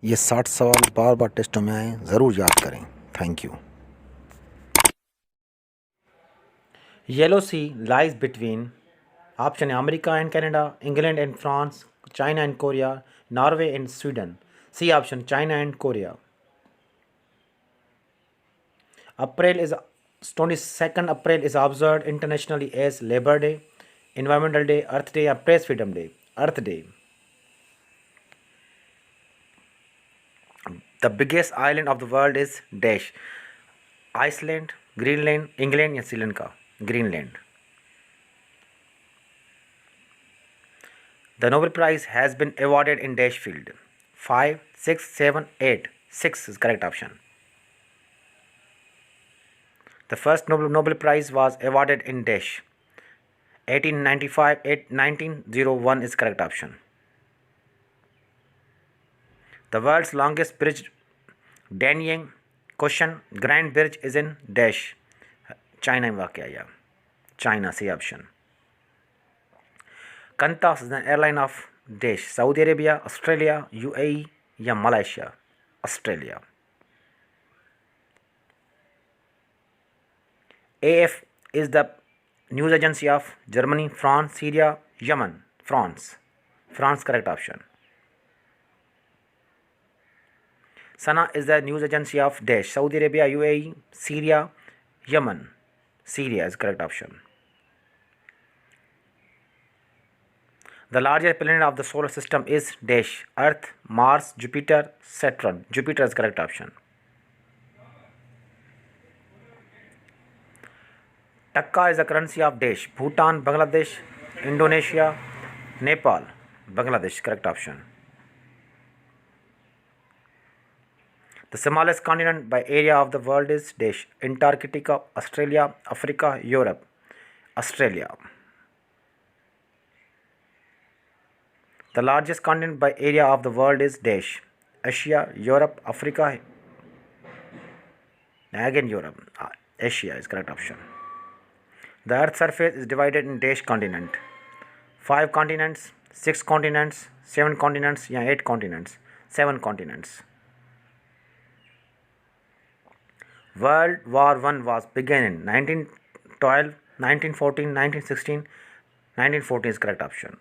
ये 60 सवाल बार बार टेस्टों में आए, ज़रूर याद करें। Thank you. Yellow Sea lies between option A, America and Canada, England and France, China and Korea, Norway and Sweden. C option, China and Korea. April is 22nd April is observed internationally as Labor Day, Environmental Day, Earth Day, and Press Freedom Day. Earth Day. The biggest island of the world is Dash. Iceland, Greenland, England, and Sri Lanka. Greenland. The Nobel Prize has been awarded in Dash field. 5, 6, 7, 8. 6 is correct option. The first Nobel Prize was awarded in Dash. 1895, 1901 is correct option. The world's longest bridge, Danyang Kushan Grand Bridge, is in Dash. China में वाक़ है, China C option. Qantas is an airline of Dash. Saudi Arabia, Australia, UAE या Malaysia. Australia. AF is the news agency of Germany, France, Syria, Yemen. France. France correct option. Sana is the news agency of Dash. Saudi Arabia, UAE, Syria, Yemen. Syria is correct option. The largest planet of the solar system is Dash. Earth, Mars, Jupiter, Saturn. Jupiter is correct option. Taka is the currency of Dash. Bhutan, Bangladesh, Indonesia, Nepal. Bangladesh correct option. The smallest continent by area of the world is Dash. Antarctica, Australia, Africa, Europe. Australia. The largest continent by area of the world is Dash. Asia, Europe, Africa. Again Europe. Asia is correct option. The Earth's surface is divided in Dash continent. 5 continents, 6 continents, 7 continents, 8 continents. 7 continents. World War I was began in 1912, 1914, 1916, 1914 is correct option.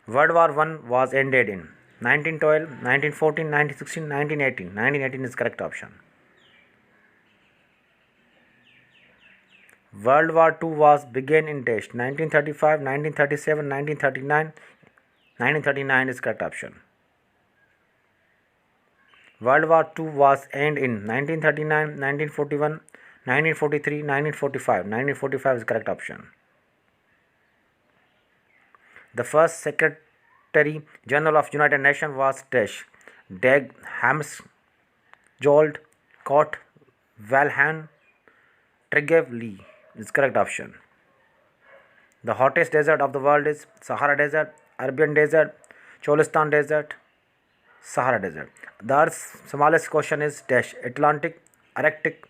World War I was ended in 1912, 1914, 1916, 1918. 1918 is correct option. World War II was began in Dash 1935, 1937, 1939. 1939 is correct option. World War II was end in 1939, 1941, 1943, 1945. 1945 is correct option. The first Secretary General of United Nations was Dash. Dag Hammarskjöld Kort Wilhelm Trygve Lie is correct option. The hottest desert of the world is Sahara Desert, Arabian Desert, Cholistan Desert, Sahara Desert. The Earth's smallest ocean is Dash. Atlantic, Arctic,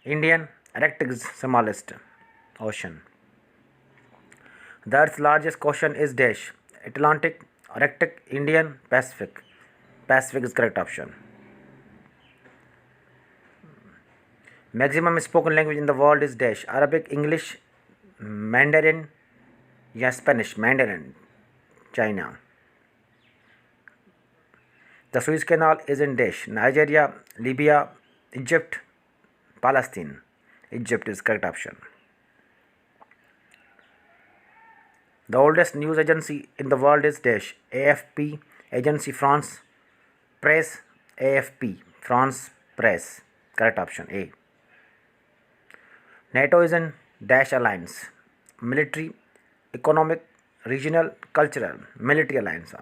Indian. Arctic is smallest ocean. The Earth's largest ocean is Dash. Atlantic, Arctic, Indian, Pacific. Pacific is correct option. Maximum spoken language in the world is Dash. Arabic, English, Mandarin, Spanish. Mandarin, China. The Suez Canal is in Dash. Nigeria, Libya, Egypt, Palestine. Egypt is correct option. The oldest news agency in the world is Dash. AFP, Agency France Presse, AFP, France Press. Correct option A. NATO is an Dash alliance. Military, economic, regional, cultural. Military alliance.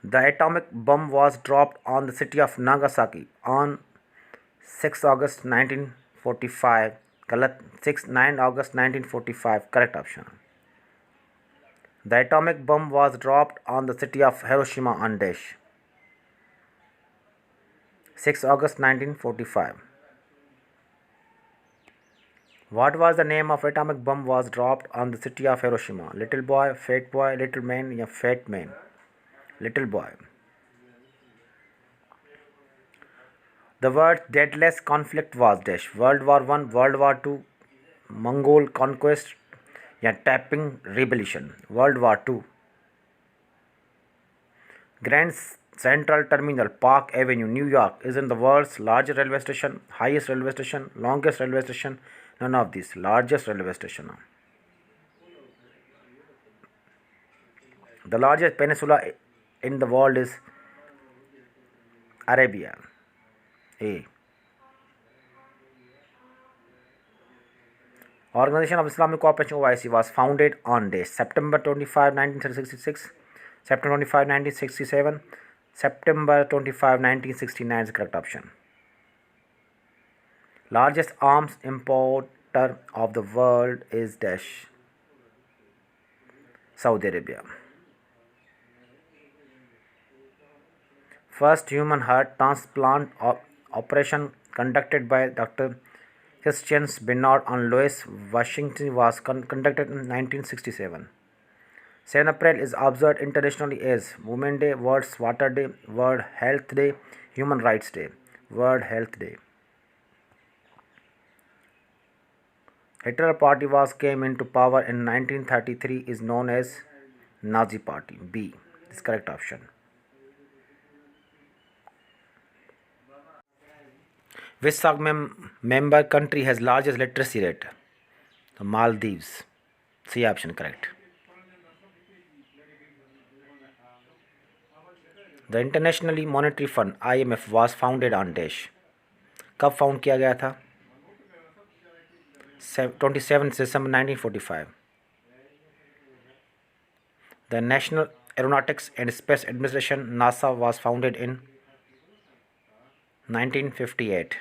The atomic bomb was dropped on the city of Nagasaki on 6 August 1945. 9 August 1945. Correct option. The atomic bomb was dropped on the city of Hiroshima on Dash 6 August 1945. What was the name of atomic bomb was dropped on the city of Hiroshima? Little boy, fat boy, little man, या fat man? Little boy. The word deadless conflict was dash. World War One, World War Two, Mongol conquest, या Tapping rebellion? World War Two. Grand Central Terminal, Park Avenue, New York, is in the world's largest railway station, highest railway station, longest railway station. None of these. Largest railway station. The largest peninsula in the world is Arabia. A. Organization of Islamic Cooperation (OIC) was founded on day September 25, 1966, September 25, 1967, September 25, 1969 is the correct option. Largest arms importer of the world is dash. Saudi Arabia. First human heart transplant operation conducted by Dr. Christian Bernard on Louis, Washington was conducted in 1967. 7 April is observed internationally as Women's Day, World Water Day, World Health Day, Human Rights Day, World Health Day. Hitler Party was came into power in 1933 is known as Nazi Party. B is correct option. Which SAARC member country has largest literacy rate? The Maldives. C option correct. The International Monetary Fund IMF was founded on dash. कब found किया गया था? 27 December 1945. The National Aeronautics and Space Administration NASA was founded in 1958.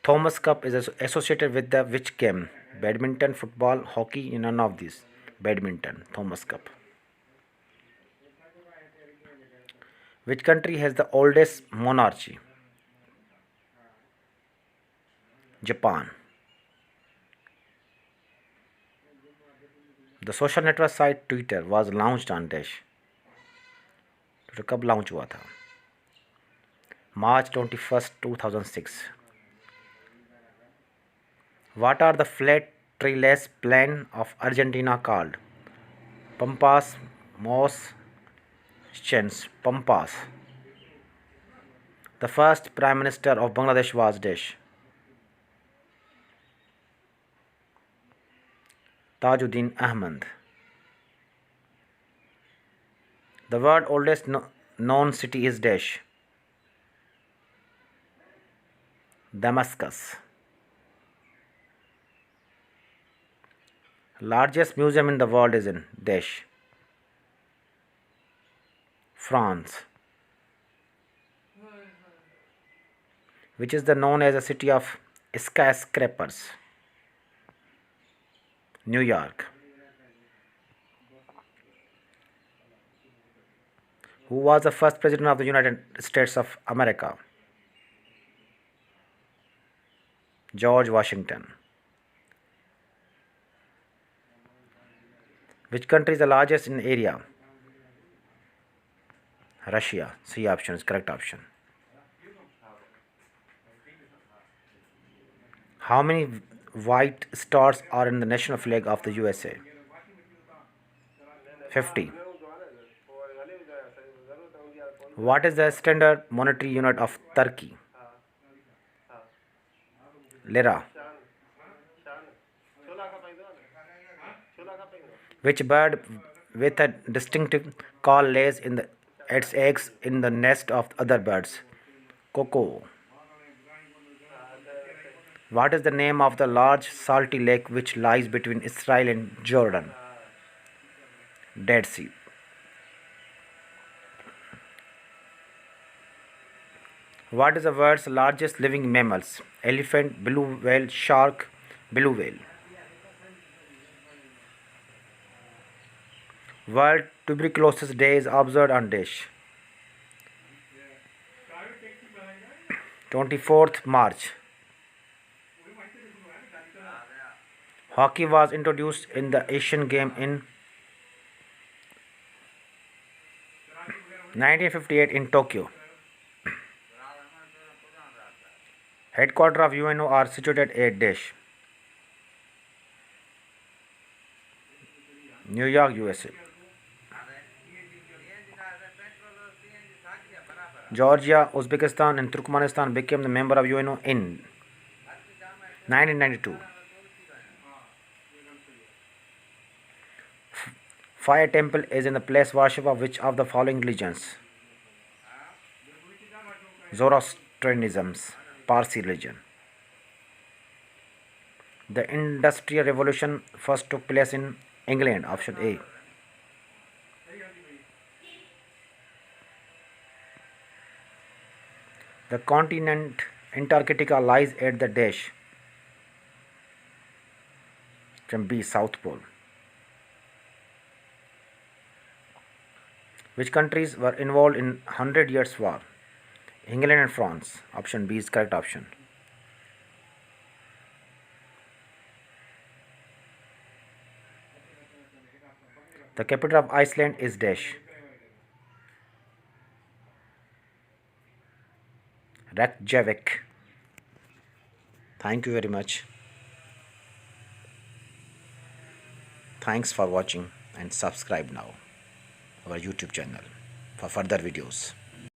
Thomas Cup is associated with the which game? Badminton, football, hockey, none of these. Badminton, Thomas Cup. Which country has the oldest monarchy? Japan. The social network site Twitter was launched on dash. तो कब launch हुआ था? March 21st, 2006. What are the flat treeless plain of Argentina called? Pampas, Mos, Chens, Pampas. The first Prime Minister of Bangladesh was dash. Tajuddin Ahmed. The world's oldest known city is dash. Damascus. Largest museum in the world is in dash. France. Which is known as a city of skyscrapers? New York. Who was the first president of the United States of America? George Washington. Which country is the largest in area? Russia. C option is correct option. How many white stars are in the national flag of the USA? 50. What is the standard monetary unit of Turkey? Lira. Which bird with a distinctive call lays its eggs in the nest of other birds? Cuckoo. What is the name of the large salty lake which lies between Israel and Jordan? Dead Sea. What is the world's largest living mammals? Elephant, blue whale, shark, blue whale. World Tuberculosis Day is observed on dash. 24th March. Hockey was introduced in the Asian game in 1958 in Tokyo. Headquarters of UNO are situated at dash. New York, USA. Georgia, Uzbekistan, and Turkmenistan became the member of UNO in 1992. Fire temple is in the place worship of which of the following religions? Zoroastrianism, Parsi religion. The Industrial Revolution first took place in England. Option A. The continent Antarctica lies at the dash. Option B. South Pole. Which countries were involved in 100 Years' War? England and France. Option B is correct option. The capital of Iceland is dash. Reykjavik. Thank you very much. Thanks for watching and subscribe now our YouTube channel for further videos.